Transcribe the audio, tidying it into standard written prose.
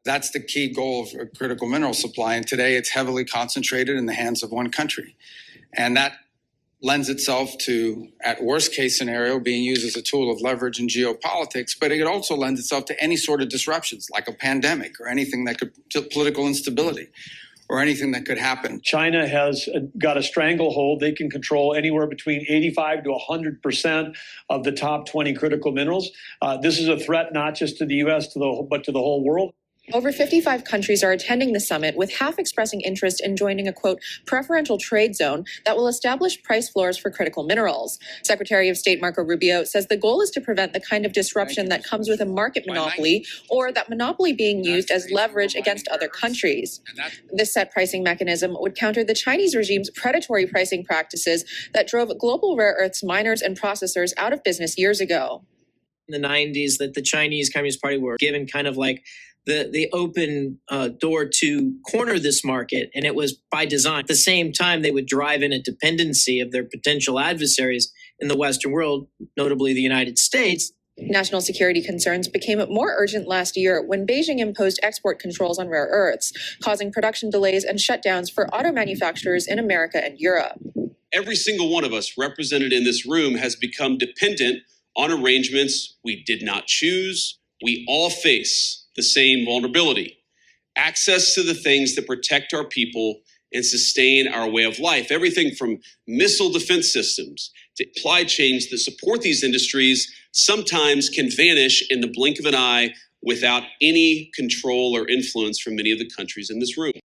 That's the key goal of a critical mineral supply. And today it's heavily concentrated in the hands of one country. And that lends itself to, at worst case scenario, being used as a tool of leverage in geopolitics, but it also lends itself to any sort of disruptions, like a pandemic or anything that could, political instability or anything that could happen. China has got a stranglehold. They can control anywhere between 85 to 100% of the top 20 critical minerals. This is a threat not just to the U.S., but to the whole world. Over 55 countries are attending the summit, with half expressing interest in joining a, quote, preferential trade zone that will establish price floors for critical minerals. Secretary of State Marco Rubio says the goal is to prevent the kind of disruption that comes with a market monopoly, or that monopoly being used as leverage against other countries. This set pricing mechanism would counter the Chinese regime's predatory pricing practices that drove global rare earths miners and processors out of business years ago. In the 90s, that the Chinese Communist Party were given kind of like the open door to corner this market, and it was by design. At the same time, they would drive in a dependency of their potential adversaries in the Western world, notably the United States. National security concerns became more urgent last year when Beijing imposed export controls on rare earths, causing production delays and shutdowns for auto manufacturers in America and Europe. Every single one of us represented in this room has become dependent on arrangements we did not choose. We all face the same vulnerability: access to the things that protect our people and sustain our way of life. Everything from missile defense systems to supply chains that support these industries sometimes can vanish in the blink of an eye without any control or influence from many of the countries in this room.